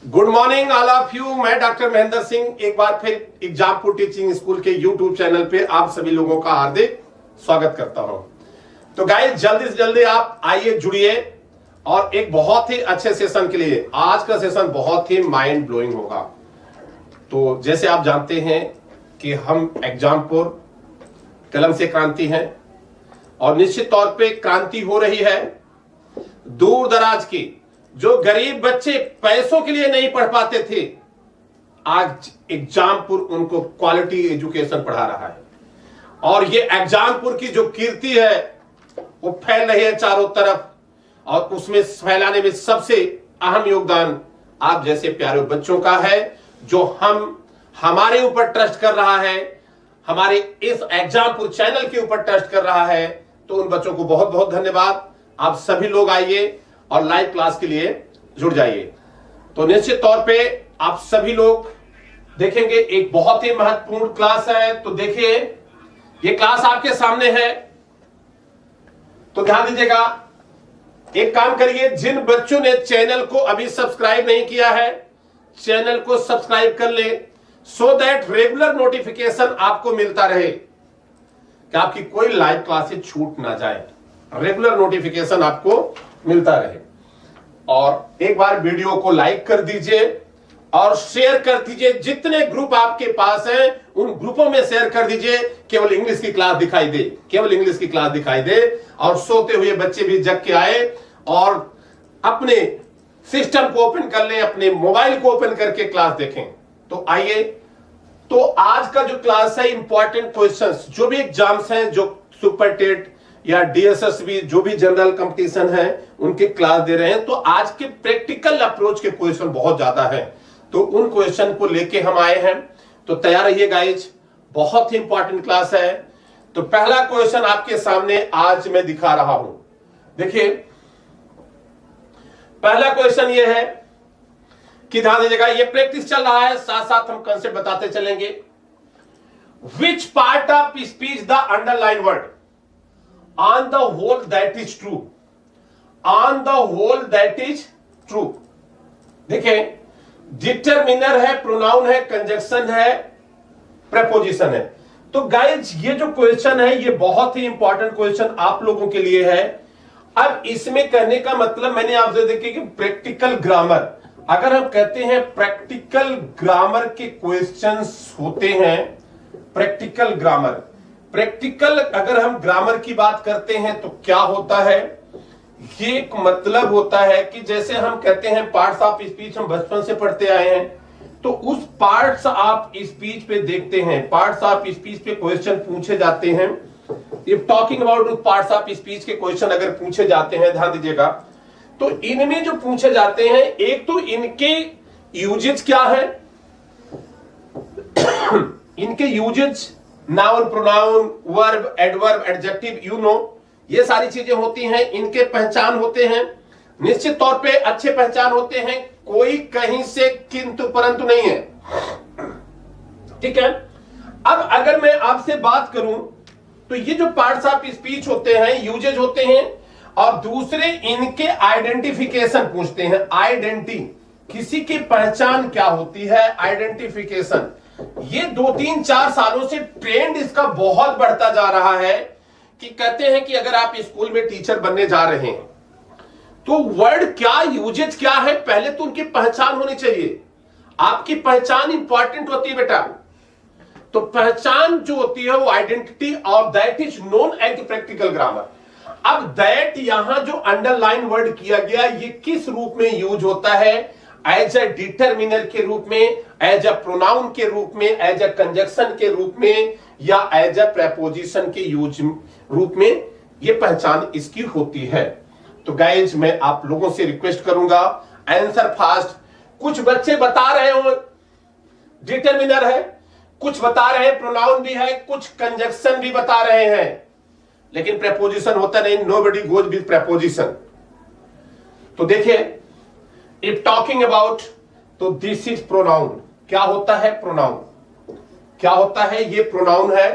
Good morning all of you. मैं doctor Mahendra Singh एक बार फिर एग्जामपुर टीचिंग स्कूल के यूट्यूब चैनल पे आप सभी लोगों का हार्दिक स्वागत करता हूं। तो गाइस जल्दी से जल्दी आप आइए, जुड़िए और एक बहुत ही अच्छे सेशन के लिए। आज का सेशन बहुत ही माइंड ब्लोइंग होगा। तो जैसे आप जानते हैं कि हम एग्जामपुर कलम से क्रांति हैं और निश्चित तौर पे क्रांति हो रही है दूर दराज की। जो गरीब बच्चे पैसों के लिए नहीं पढ़ पाते थे, आज एग्जामपुर उनको क्वालिटी एजुकेशन पढ़ा रहा है और ये एग्जामपुर की जो कीर्ति है वो फैल रही है चारों तरफ। और उसमें फैलाने में सबसे अहम योगदान आप जैसे प्यारे बच्चों का है, जो हमारे ऊपर ट्रस्ट कर रहा है, हमारे इस एग्जामपुर चैनल के ऊपर ट्रस्ट कर रहा है। तो उन बच्चों को बहुत बहुत धन्यवाद। आप सभी लोग आइए और लाइव क्लास के लिए जुड़ जाइए। तो निश्चित तौर पे आप सभी लोग देखेंगे एक बहुत ही महत्वपूर्ण क्लास है। तो देखिए ये क्लास आपके सामने है, तो ध्यान दीजिएगा। एक काम करिए, जिन बच्चों ने चैनल को अभी सब्सक्राइब नहीं किया है, चैनल को सब्सक्राइब कर ले, सो दैट रेगुलर नोटिफिकेशन आपको मिलता रहे कि आपकी कोई लाइव क्लासेस छूट ना जाए, रेगुलर नोटिफिकेशन आपको मिलता रहे। और एक बार वीडियो को लाइक कर दीजिए और शेयर कर दीजिए। जितने ग्रुप आपके पास हैं उन ग्रुपों में शेयर कर दीजिए। केवल इंग्लिश की क्लास दिखाई दे, केवल इंग्लिश की क्लास दिखाई दे और सोते हुए बच्चे भी जग के आए और अपने सिस्टम को ओपन कर लें, अपने मोबाइल को ओपन करके क्लास देखें। तो आइए, तो आज का जो क्लास है इंपॉर्टेंट क्वेश्चंस, जो भी एग्जाम्स हैं, जो सुपर टेट या डीएसएसबी जो भी जनरल कंपटीशन है उनके क्लास दे रहे हैं। तो आज के प्रैक्टिकल अप्रोच के क्वेश्चन बहुत ज्यादा हैं, तो उन क्वेश्चन को लेके हम आए हैं। तो तैयार रहिए गाइज, बहुत ही इंपॉर्टेंट क्लास है। तो पहला क्वेश्चन आपके सामने आज मैं दिखा रहा हूं। देखिए पहला क्वेश्चन ये है कि ध्यान दीजिएगा, ये प्रैक्टिस चल रहा है, साथ साथ हम कंसेप्ट बताते चलेंगे। विच part of speech the underline word on the whole that is true, on the whole that is true। देखिए डिटरमिनर है, प्रोनाउन है, कंजक्शन है, प्रेपोजिशन है। तो गाइज ये जो क्वेश्चन है ये बहुत ही इंपॉर्टेंट क्वेश्चन आप लोगों के लिए है। अब इसमें करने का मतलब मैंने आपसे देखिए कि प्रैक्टिकल ग्रामर, अगर हम कहते हैं प्रैक्टिकल ग्रामर के क्वेश्चंस होते हैं, प्रैक्टिकल ग्रामर, प्रैक्टिकल अगर हम ग्रामर की बात करते हैं तो क्या होता है, ये एक मतलब होता है कि जैसे हम कहते हैं पार्ट्स ऑफ स्पीच, हम बचपन से पढ़ते आए हैं, तो उस पार्ट्स ऑफ स्पीच पे देखते हैं, पार्ट्स ऑफ स्पीच पे क्वेश्चन पूछे जाते हैं। If talking about parts of speech के क्वेश्चन अगर पूछे जाते हैं, ध्यान दीजिएगा, तो इनमें जो पूछे जाते हैं, एक तो इनके यूजेज क्या है, इनके usages noun, pronoun, verb, adverb, adjective, you know, ये सारी चीजें होती हैं। इनके पहचान होते हैं, निश्चित तौर पे अच्छे पहचान होते हैं, कोई कहीं से किंतु परंतु नहीं है, ठीक है। अब अगर मैं आपसे बात करूं तो ये जो पार्ट्स ऑफ स्पीच होते हैं, यूजेज होते हैं, और दूसरे इनके आइडेंटिफिकेशन पूछते हैं। आइडेंटिटी, किसी की पहचान क्या होती है, आइडेंटिफिकेशन। ये 2-3-4 सालों से ट्रेंड इसका बहुत बढ़ता जा रहा है कि कहते हैं कि अगर आप स्कूल में टीचर बनने जा रहे हैं तो वर्ड क्या, यूजेज क्या है, पहले तो उनकी पहचान होनी चाहिए। आपकी पहचान इंपॉर्टेंट होती है बेटा। तो पहचान जो होती है वो आइडेंटिटी, और that is known as practical grammar. अब दैट यहां जो अंडरलाइन वर्ड किया गया, ये किस रूप में यूज होता है, एज ए डिटरमिनर के रूप में, एज ए प्रोनाउन के रूप में, एज ए कंजक्शन के रूप में, या एज ए प्रेपोजिशन के यूज रूप में, ये पहचान इसकी होती है। तो गाइज मैं आप लोगों से रिक्वेस्ट करूंगा, आंसर फास्ट। कुछ बच्चे बता रहे हो डिटरमिनर है, कुछ बता रहे हैं प्रोनाउन भी है, कुछ कंजक्शन भी बता रहे हैं, लेकिन प्रेपोजिशन होता नहीं, नोबडी गोज विद प्रेपोजिशन। तो देखिए इफ टॉकिंग अबाउट, तो दिस इज प्रोनाउन। क्या होता है प्रोनाउन, क्या होता है, ये प्रोनाउन है।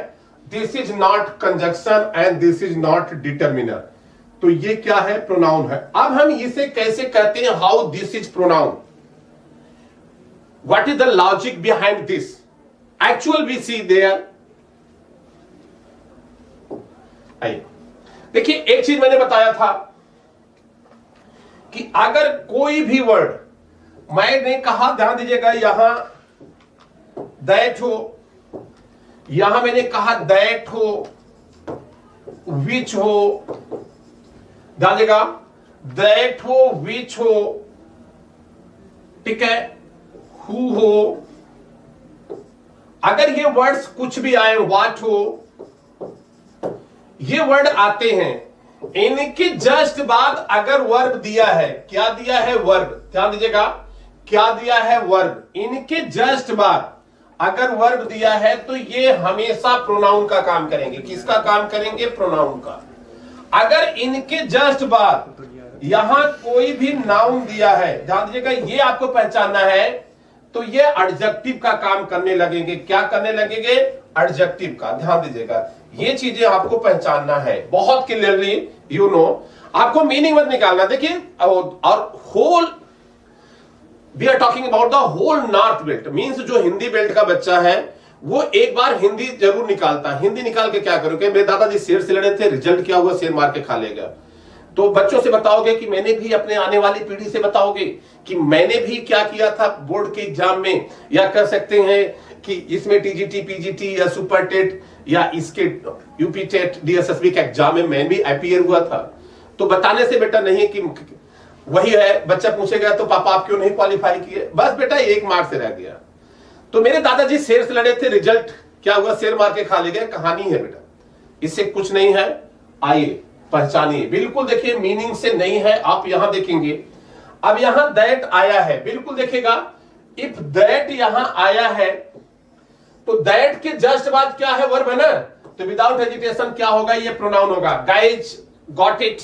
This is not conjunction and this is not determiner. तो ये क्या है, प्रोनाउन है। अब हम इसे कैसे कहते हैं, how this is pronoun. What is the logic behind this? Actual we see there. आइए देखिए, एक चीज मैंने बताया था कि अगर कोई भी वर्ड, मैंने कहा ध्यान दीजिएगा, यहां दैट हो, यहां मैंने कहा दैट हो, विच हो, ध्यान दीजिएगा, दैट हो, विच हो, ठीक है, हु हो, अगर ये वर्ड्स कुछ भी आए, व्हाट हो, ये वर्ड आते हैं, इनके जस्ट बाद अगर वर्ब दिया है, क्या दिया है, वर्ब, ध्यान दीजिएगा, क्या दिया है, वर्ब, इनके जस्ट बाद अगर वर्ब दिया है तो ये हमेशा प्रोनाउन का काम करेंगे। किसका काम करेंगे? प्रोनाउन का। अगर इनके जस्ट बाद यहां कोई भी नाउन दिया है, ध्यान दीजिएगा, ये आपको पहचानना है, तो ये एडजेक्टिव का काम करने लगेंगे। क्या करने लगेंगे? एडजेक्टिव का। ध्यान दीजिएगा, ये चीजें आपको पहचानना है बहुत क्लियरली, यू नो, आपको मीनिंग मत निकालना। देखिए, और whole we are talking about the whole north belt, means जो हिंदी बेल्ट का बच्चा है वो एक बार हिंदी जरूर निकालता है। हिंदी निकाल के क्या करोगे? मेरे दादाजी शेर से लड़े थे, रिजल्ट क्या हुआ? शेर मार के खा लेगा। तो बच्चों से बताओगे कि मैंने भी, अपने आने वाली पीढ़ी से बताओगे कि मैंने भी क्या किया था बोर्ड के एग्जाम में, या कह सकते हैं कि इसमें टीजीटी, पीजीटी या सुपर टेट या इसके यूपी टेट, डीएसएसबी के एग्जाम में मैं भी अपीयर हुआ था। तो बताने से बेटा नहीं कि वही है, बच्चा पूछेगा तो पापा आप क्यों नहीं क्वालिफाई किए? बस बेटा 1 मार्क से रह गया। तो मेरे दादाजी शेर से लड़े थे, रिजल्ट क्या हुआ? शेर मार के खा ले गए। कहानी है बेटा, इससे कुछ नहीं है। आइए पहचानिए, बिल्कुल देखिए, मीनिंग से नहीं है। आप यहां देखेंगे, अब यहां दैट आया है, बिल्कुल देखिएगा, इफ दैट यहां आया है तो दैट के जस्ट बाद क्या है? वर्ब है ना, तो विदाउट हेजिटेशन क्या होगा? ये प्रोनाउन होगा। Guys got it?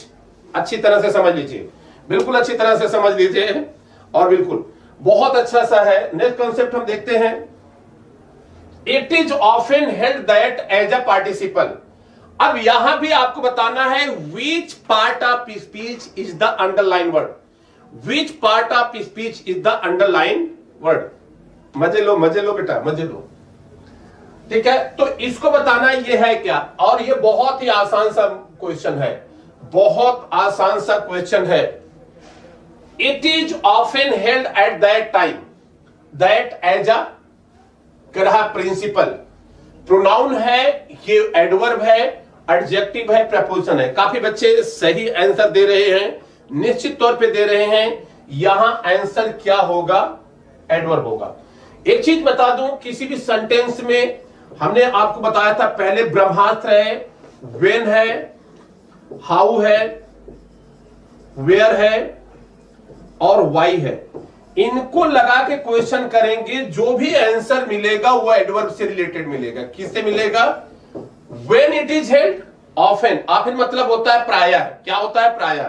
अच्छी तरह से समझ लीजिए, बिल्कुल अच्छी तरह से समझ लीजिए, और बिल्कुल बहुत अच्छा सा है। नेक्स्ट कॉन्सेप्ट हम देखते हैं, it is often held that as a participle. अब यहां भी आपको बताना है which part of speech is the underline word, which part of speech is the underline word. मजे लो, मजे लो बेटा, मजे लो, ठीक है। तो इसको बताना ये है क्या, और ये बहुत ही आसान सा क्वेश्चन है, बहुत आसान सा क्वेश्चन है। It is often held at that time, that as a ग्रह प्रिंसिपल, प्रोनाउन है, ये एडवर्ब है, एडजेक्टिव है, प्रपोजिशन है। काफी बच्चे सही आंसर दे रहे हैं, निश्चित तौर पे दे रहे हैं। यहां आंसर क्या होगा? एडवर्ब होगा। एक चीज बता दूं, किसी भी सेंटेंस में हमने आपको बताया था पहले ब्रह्मास्त्र है, व्हेन है, हाउ है, वेयर है और वाई है। इनको लगा के क्वेश्चन करेंगे, जो भी आंसर मिलेगा वो एडवर्ब से रिलेटेड मिलेगा। किससे मिलेगा? When it is held, often, often मतलब होता है प्रायः। क्या होता है? प्रायः।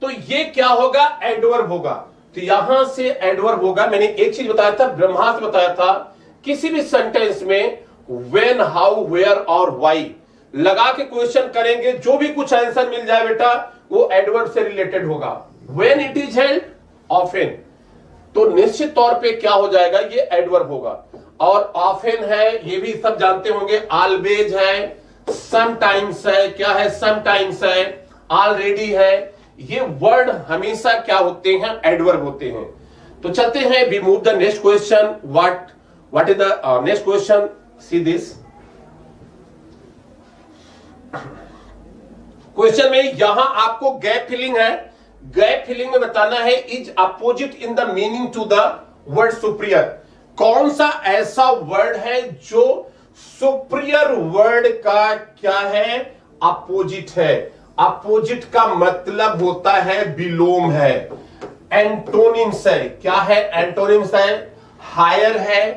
तो ये क्या होगा? एडवर्ब होगा। तो यहां से एडवर्ब होगा। मैंने एक चीज बताया था, ब्रह्मास्त्र बताया था, किसी भी सेंटेंस में व्हेन, हाउ, वेयर और वाई लगा के क्वेश्चन करेंगे, जो भी कुछ आंसर मिल जाए बेटा वो एडवर्ब से रिलेटेड होगा। When it is held, often, तो निश्चित तौर पे क्या हो जाएगा? ये एडवर्ब होगा। और ऑफन है, ये भी सब जानते होंगे, ऑलवेज है, समटाइम्स है, क्या है? समटाइम्स है, ऑलरेडी है। ये वर्ड हमेशा क्या होते हैं? एडवर्ब होते हैं। तो चलते हैं, we move the next question. What is the next question? See this question में यहां आपको गैप फिलिंग है। गैप फिलिंग में बताना है is opposite in the meaning to the word superior. कौन सा ऐसा वर्ड है जो सुप्रियर वर्ड का क्या है? अपोजिट है। अपोजिट का मतलब होता है विलोम है, एंटोनिम्स है। क्या है? एंटोनिम्स है। हायर है,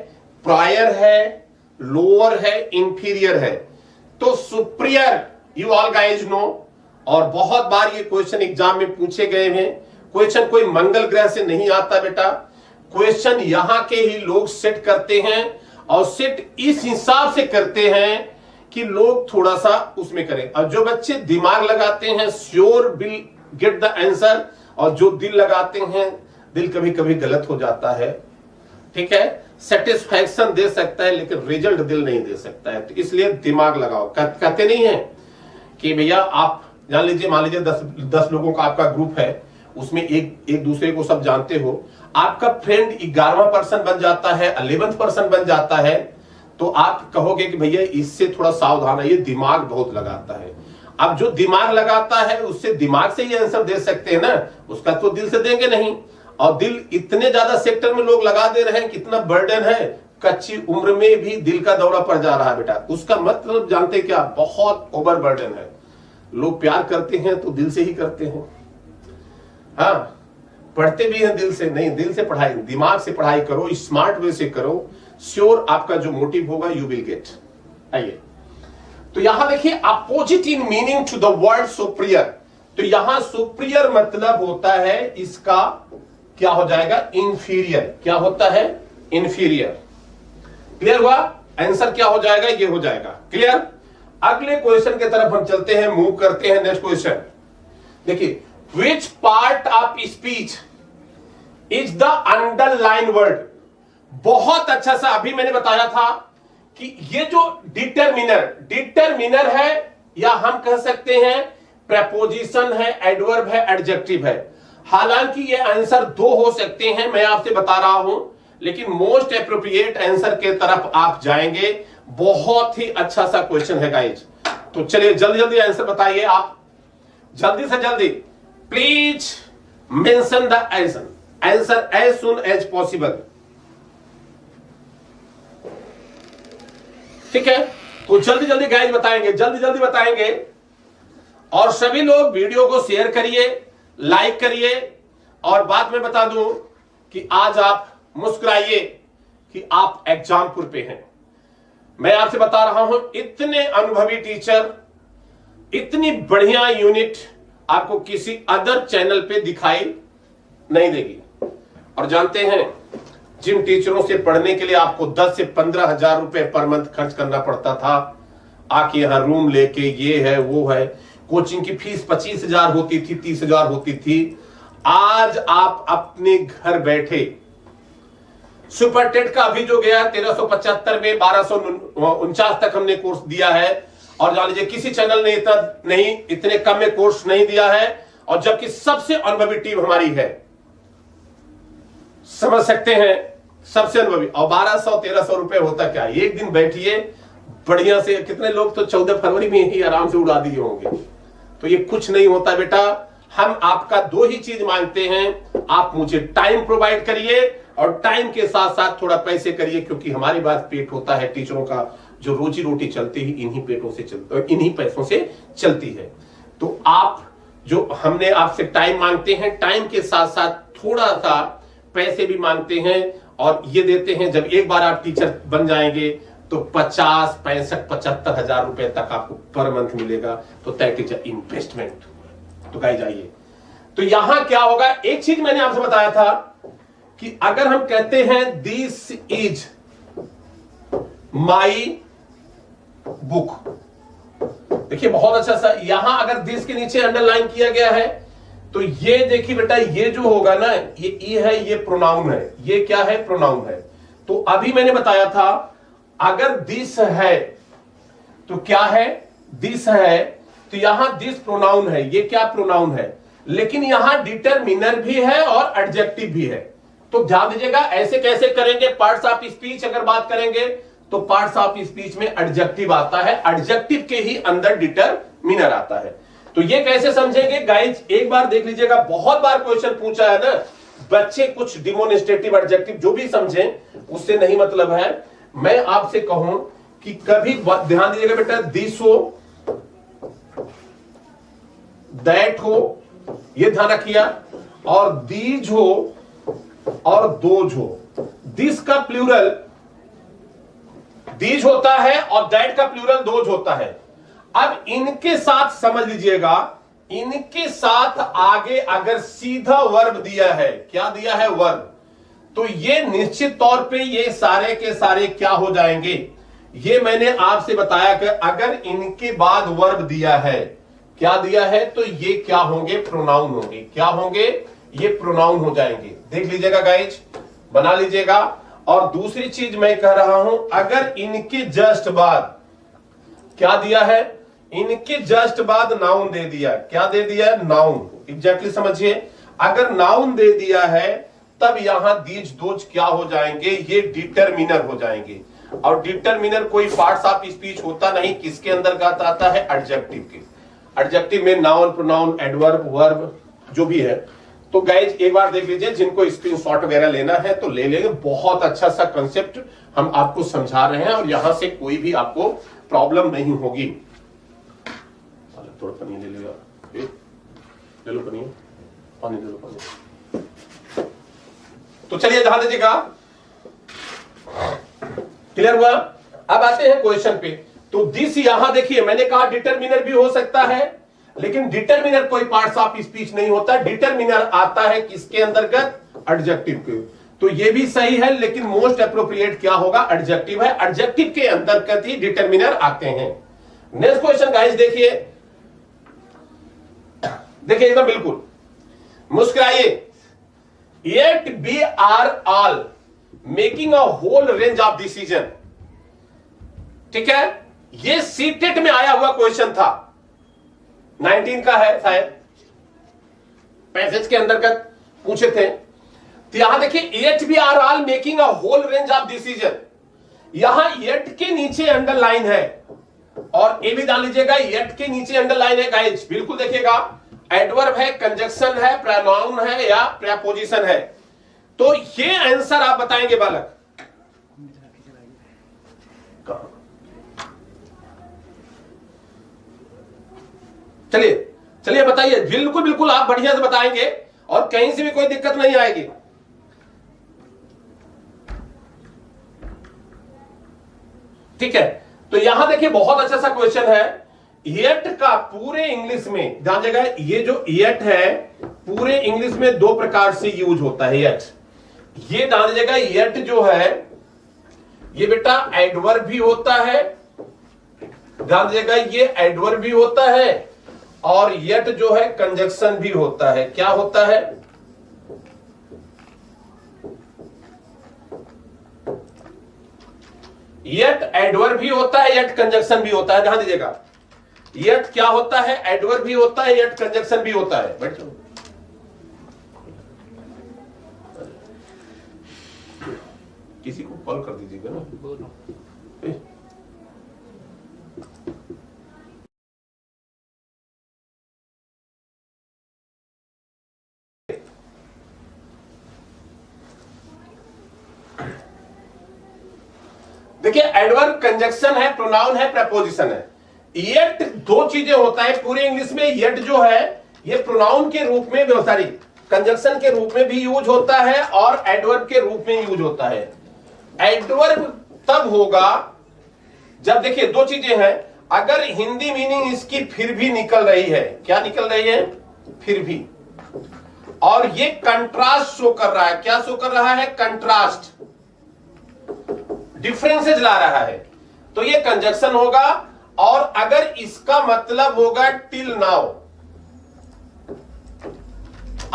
प्रायर है, लोअर है, इंफीरियर है। तो superior you all guys know, और बहुत बार ये क्वेश्चन एग्जाम में पूछे गए हैं। क्वेश्चन कोई मंगल ग्रह से नहीं आता बेटा, क्वेश्चन यहां के ही लोग सेट करते हैं, और सेट इस हिसाब से करते हैं कि लोग थोड़ा सा उसमें करें। और जो बच्चे दिमाग लगाते हैं sure will get the answer, और जो दिल लगाते हैं, दिल कभी कभी गलत हो जाता है। ठीक है, सेटिस्फैक्शन दे सकता है लेकिन रिजल्ट दिल नहीं दे सकता है। तो इसलिए दिमाग लगाओ। कहते नहीं है कि भैया आप जान लीजिए, मान लीजिए 10 लोगों का आपका ग्रुप है, उसमें एक दूसरे को सब जानते हो, आपका फ्रेंड 11वां पर्सन बन जाता है, 11th पर्सन बन जाता है, तो आप कहोगे कि भैया इससे थोड़ा सावधान है, ये दिमाग बहुत लगाता है। अब जो दिमाग लगाता है उससे दिमाग से ही आंसर दे सकते हैं ना, उसका तो दिल से देंगे नहीं। और दिल इतने ज्यादा सेक्टर में लोग लगा दे रहे हैं, कितना बर्डन है, कच्ची उम्र में भी दिल का दौरा पड़ जा रहा है बेटा। उसका मतलब जानते क्या, बहुत ओवर बर्डन है। लोग प्यार करते हैं तो दिल से ही करते हैं, हाँ, पढ़ते भी हैं दिल से नहीं, दिल से पढ़ाई, दिमाग से पढ़ाई करो, स्मार्ट वे से करो, श्योर आपका जो मोटिव होगा यू विल गेट। आइए, तो यहां देखिए, opposite in meaning to the word superior. तो यहां सुप्रियर मतलब होता है, इसका क्या हो जाएगा, इंफीरियर। क्या होता है, इंफीरियर। क्लियर हुआ, आंसर क्या हो जाएगा, ये हो जाएगा। क्लियर। अगले क्वेश्चन की तरफ हम चलते हैं, मूव करते हैं। नेक्स्ट क्वेश्चन देखिए, विच part of speech is the underline word. बहुत अच्छा सा अभी मैंने बताया था कि ये जो डिटरमिनर है, या हम कह सकते हैं प्रेपोजिशन है, एडवर्ब है, एडजेक्टिव है। हालांकि ये आंसर 2 हो सकते हैं, मैं आपसे बता रहा हूं, लेकिन मोस्ट एप्रोप्रिएट आंसर के तरफ आप जाएंगे। बहुत ही अच्छा सा क्वेश्चन है गाइज। तो चलिए जल्दी जल्दी आंसर बताइए आप, जल्दी से जल्दी। Please mention the answer as soon as possible. ठीक है, तो जल्दी जल्दी गाइज बताएंगे, जल्दी जल्दी बताएंगे। और सभी लोग वीडियो को शेयर करिए, लाइक करिए। और बात में बता दूं कि आज आप मुस्कुराइए कि आप एग्जामपुर पे हैं। मैं आपसे बता रहा हूं, इतने अनुभवी टीचर, इतनी बढ़िया यूनिट आपको किसी अदर चैनल पे दिखाई नहीं देगी। और जानते हैं, जिन टीचरों से पढ़ने के लिए आपको 10 से 15 हजार रुपए पर मंथ खर्च करना पड़ता था, आके यहां रूम लेके, ये है वो है, कोचिंग की फीस 25,000 होती थी, 30,000 होती थी। आज आप अपने घर बैठे, सुपर टेट का अभी जो गया 1375 में 1249 तक हमने कोर्स दिया है। और जान लीजिए किसी चैनल ने इतने कम में कोर्स नहीं दिया है, और जबकि सबसे अनुभवी टीम हमारी है, समझ सकते हैं, सबसे अनुभवी। और 1200-1300 रुपए होता क्या, एक दिन बैठिए बढ़िया से। कितने लोग तो 14 फरवरी में ही आराम से उड़ा दिए होंगे। तो ये कुछ नहीं होता बेटा। हम आपका 2 ही चीज मांगते हैं, आप मुझे टाइम प्रोवाइड करिए, और टाइम के साथ साथ थोड़ा पैसे करिए, क्योंकि हमारी बात पेट होता है टीचरों का, जो रोजी रोटी चलती ही इन्हीं पेटों से चलती, इन्हीं पैसों से चलती है। तो आप जो हमने आपसे टाइम मांगते हैं, टाइम के साथ साथ थोड़ा सा पैसे भी मांगते हैं, और ये देते हैं। जब एक बार आप टीचर बन जाएंगे तो 50, 65, 75 हजार रुपए तक आपको पर मंथ मिलेगा। तो दैट इज इन्वेस्टमेंट। तो गाइस जाइए, तो यहां क्या होगा, एक चीज मैंने आपसे बताया था कि अगर हम कहते हैं दिस इज माई बुक, देखिए बहुत अच्छा सा, यहां अगर दिस के नीचे अंडरलाइन किया गया है, तो ये देखिए बेटा, ये जो होगा ना, ये है, ये प्रोनाउन है। ये क्या है, प्रोनाउन है। तो अभी मैंने बताया था, अगर दिस है तो क्या है, दिस है, तो यहां दिस प्रोनाउन है। ये क्या प्रोनाउन है, लेकिन यहां डिटरमिनर भी है और एडजेक्टिव भी है। तो ध्यान दीजिएगा, ऐसे कैसे करेंगे। पार्ट्स ऑफ स्पीच अगर बात करेंगे तो पार्ट्स ऑफ स्पीच में एडजेक्टिव आता है, एडजेक्टिव के ही अंदर डिटरमिनर आता है। तो ये कैसे समझेंगे गाइज, एक बार देख लीजिएगा। बहुत बार क्वेश्चन पूछा है ना, बच्चे कुछ डिमोनिस्ट्रेटिव एडजेक्टिव जो भी समझें, उससे नहीं मतलब है। मैं आपसे कहूं कि कभी ध्यान दीजिएगा बेटा, दिस हो, दैट हो, ये ध्यान रखिए, और दीज हो और दोज हो। दिस का प्लूरल दीज होता है और दैट का प्लूरल दोज होता है। अब इनके साथ समझ लीजिएगा, इनके साथ आगे अगर सीधा वर्ब दिया है, क्या दिया है, वर्ब, तो ये निश्चित तौर पे ये सारे के सारे क्या हो जाएंगे। ये मैंने आपसे बताया कि अगर इनके बाद वर्ब दिया है, क्या दिया है, तो ये क्या होंगे, प्रोनाउन होंगे। क्या होंगे, ये प्रोनाउन हो जाएंगे। देख लीजिएगा गाइज, बना लीजिएगा। और दूसरी चीज मैं कह रहा हूं, अगर इनके जस्ट बाद क्या दिया है, इनके जस्ट बाद नाउन दे दिया, क्या दे दिया, नाउन, एग्जैक्टली समझिए, अगर नाउन दे दिया है तब यहां दीज दोज क्या हो जाएंगे, ये डिटरमिनर हो जाएंगे। और डिटरमिनर कोई पार्ट्स ऑफ स्पीच होता नहीं, किसके अंतर्गत आता है, एडजेक्टिव के। एडजेक्टिव में नाउन, प्रोनाउन, एडवर्ब, वर्ब जो भी है। तो गाइज एक बार देख लीजिए, जिनको स्क्रीनशॉट वगैरह लेना है तो ले लेंगे, बहुत अच्छा सा कंसेप्ट हम आपको समझा रहे हैं और यहां से कोई भी आपको प्रॉब्लम नहीं होगी। थोड़ा पनीर ले लो यार, ले लो पनीर, पानी ले लो पानी। तो चलिए ध्यान दीजिएगा, क्लियर हुआ। अब आते हैं क्वेश्चन पे। तो दिस यहां देखिए, मैंने कहा डिटरमिनर भी हो सकता है, लेकिन डिटरमिनर कोई पार्ट्स ऑफ स्पीच नहीं होता, डिटरमिनर आता है किसके अंतर्गत, एडजेक्टिव के। तो ये भी सही है, लेकिन मोस्ट एप्रोप्रिएट क्या होगा, एडजेक्टिव है, एडजेक्टिव के अंतर्गत ही डिटरमिनर आते हैं। नेक्स्ट क्वेश्चन गाइस देखिए, देखिए एकदम बिल्कुल मुस्कुराइए। Yet we are all making a whole range of decision, ठीक है, ये सीटेट में आया हुआ क्वेश्चन था, 19 का है शायद, पैसेज के अंतर्गत पूछे थे। तो यहां देखिए, yet we are all making a whole range of decision, यहां येट के नीचे अंडरलाइन है, और ये भी डाल लीजिएगा, येट के नीचे अंडरलाइन है गाइस, बिल्कुल देखिएगा, एडवर्ब है, कंजक्शन है, प्रोनाउन है या प्रीपोजिशन है। तो ये आंसर आप बताएंगे बालक, चलिए चलिए बताइए, बिल्कुल बिल्कुल आप बढ़िया से बताएंगे और कहीं से भी कोई दिक्कत नहीं आएगी। ठीक है, तो यहां देखिए बहुत अच्छा सा क्वेश्चन है। येट का पूरे इंग्लिश में ध्यान देगा, ये जो येट है पूरे इंग्लिश में दो प्रकार से यूज होता है येट। ये ध्यान दीजिएगा, येट जो है ये बेटा एडवर्ब भी होता है, ध्यान दीजिएगा ये एडवर्ब भी होता है, और येट जो है कंजक्शन भी होता है। क्या होता है, येट एडवर्ब भी होता है, येट कंजक्शन भी होता है। ध्यान दीजिएगा, येट क्या होता है, एडवर्ब भी होता है, येट कंजक्शन भी होता है। बैठ जाओ, किसी को कॉल कर दीजिएगा ना। देखिए, एडवर्ब कंजक्शन है, प्रोनाउन है, प्रीपोजिशन है। येट दो चीजें होता है पूरे इंग्लिश में। येट जो है ये प्रोनाउन के रूप में, सॉरी कंजक्शन के रूप में भी यूज होता है और एडवर्ब के रूप में यूज होता है। एडवर्ब तब होगा जब, देखिए दो चीजें हैं, अगर हिंदी मीनिंग इसकी फिर भी निकल रही है, क्या निकल रही है, फिर भी, और ये कंट्रास्ट शो कर रहा है। क्या शो कर रहा है, कंट्रास्ट, डिफरेंसेस ला रहा है, तो ये कंजक्शन होगा। और अगर इसका मतलब होगा टिल नाउ,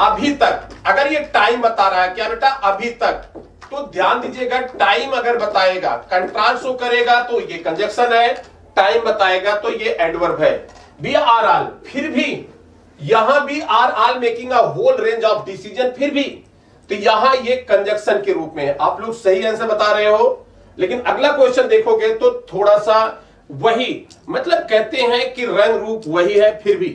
अभी तक, अगर ये टाइम बता रहा है, क्या बेटा, अभी तक, तो ध्यान दीजिएगा, टाइम अगर बताएगा, कंट्रास्ट शो करेगा तो ये कंजक्शन है, टाइम बताएगा तो ये एडवर्ब है। बी आर आल, फिर भी, यहां भी are all making a whole range of decision, फिर भी, तो यहां ये कंजक्शन के रूप में है। आप लोग सही आंसर बता रहे हो, लेकिन अगला क्वेश्चन देखोगे तो थोड़ा सा वही, मतलब कहते हैं कि रंग रूप वही है, फिर भी,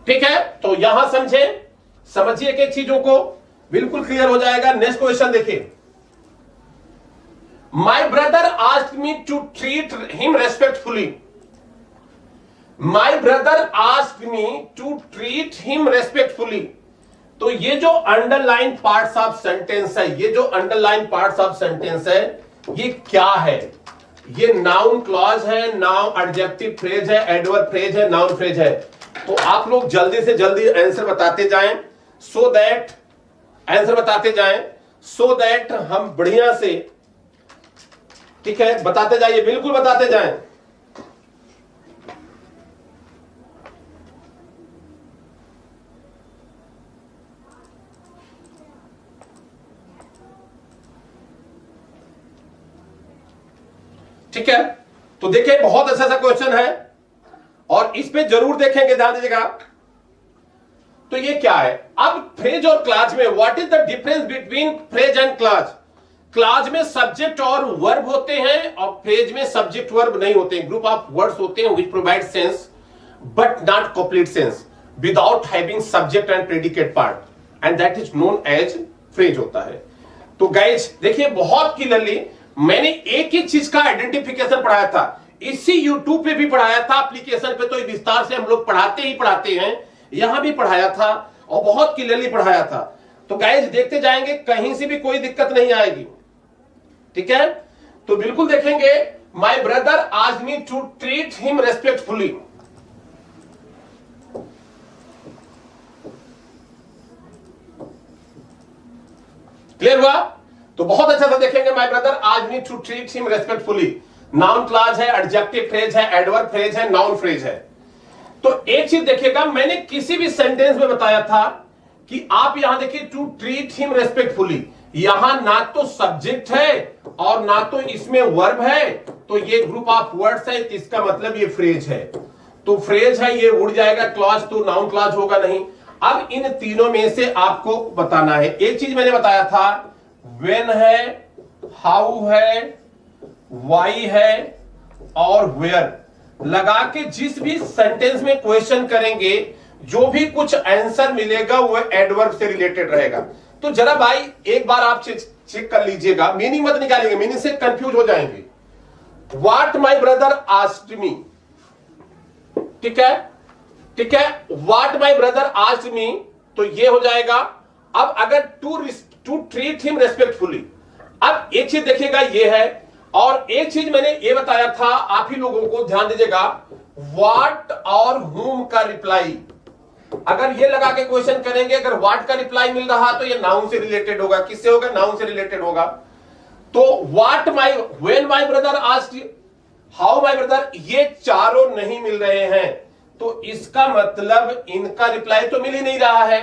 ठीक है। तो यहां समझिए कि चीजों को बिल्कुल क्लियर हो जाएगा। नेक्स्ट क्वेश्चन देखिए, my brother asked me to treat him respectfully, my brother asked me to treat him respectfully. तो ये जो अंडरलाइन पार्ट्स ऑफ सेंटेंस है, ये जो अंडरलाइन पार्ट्स ऑफ सेंटेंस है, ये क्या है, ये नाउन क्लॉज है, नाउन एडजेक्टिव फ्रेज है, एडवर्ब फ्रेज है, नाउन फ्रेज है। तो आप लोग जल्दी से जल्दी आंसर बताते जाएं, सो दैट आंसर बताते जाएं, सो दैट हम बढ़िया से, ठीक है, बताते जाइए, बिल्कुल बताते जाएं। ठीक है, तो देखिए बहुत अच्छा सा क्वेश्चन है और इस पे जरूर देखेंगे, ध्यान दीजिएगा। तो ये क्या है, अब फ्रेज और क्लाज में what is the difference between phrase and clause? Clause में सब्जेक्ट और वर्ब होते हैं और फ्रेज में सब्जेक्ट वर्ब नहीं होते हैं। ग्रुप ऑफ वर्ड्स होते हैं which provide sense but not complete sense without having subject and predicate part and that is known as phrase होता है। तो गाइस देखिए बहुत क्लियरली मैंने एक ही चीज का आइडेंटिफिकेशन पढ़ाया था, इसी यूट्यूब पे भी पढ़ाया था, एप्लीकेशन पे तो विस्तार से हम लोग पढ़ाते हैं, यहां भी पढ़ाया था और बहुत क्लियरली पढ़ाया था। तो गाइस देखते जाएंगे, कहीं से भी कोई दिक्कत नहीं आएगी, ठीक है। तो बिल्कुल देखेंगे, my brother asked me to treat him respectfully. Clear हुआ? तो बहुत अच्छा से देखेंगे, my brother asked me to treat him respectfully. Noun clause है, एडजेक्टिव फ्रेज है, एडवर्ब फ्रेज है, नाउन फ्रेज है। तो एक चीज देखिएगा, मैंने किसी भी सेंटेंस में बताया था कि आप यहां देखिए टू ट्रीट हिम रेस्पेक्टफुली, यहां ना तो सब्जेक्ट है और ना तो इसमें वर्ब है, तो ये ग्रुप ऑफ वर्ड्स है, इसका मतलब ये फ्रेज है। तो फ्रेज है, ये उड़ जाएगा, क्लॉज तो नाउन क्लॉज होगा नहीं। अब इन तीनों में से आपको बताना है। एक चीज मैंने बताया था, व्हेन है, हाउ है, वाई है और वेयर लगा के जिस भी सेंटेंस में क्वेश्चन करेंगे, जो भी कुछ आंसर मिलेगा वो एडवर्ब से रिलेटेड रहेगा। तो जरा भाई एक बार आप चेक कर लीजिएगा, मीनिंग मत निकालेंगे, मीनिंग से कंफ्यूज हो जाएंगे। व्हाट माय ब्रदर आस्क्ड मी, ठीक है, ठीक है, व्हाट माय ब्रदर आस्क्ड मी, तो ये हो जाएगा। अब अगर टू ट्रीट हिम रेस्पेक्टफुली, अब एक चीज देखिएगा ये है, और एक चीज मैंने ये बताया था आप ही लोगों को, ध्यान दीजिएगा, व्हाट और whom का रिप्लाई अगर ये लगा के क्वेश्चन करेंगे, अगर व्हाट का रिप्लाई मिल रहा तो ये नाउन से रिलेटेड होगा। किससे होगा? नाउन से रिलेटेड होगा। तो what my, when my brother asked, how my brother, ये चारों नहीं मिल रहे हैं, तो इसका मतलब इनका रिप्लाई तो मिल ही नहीं रहा है।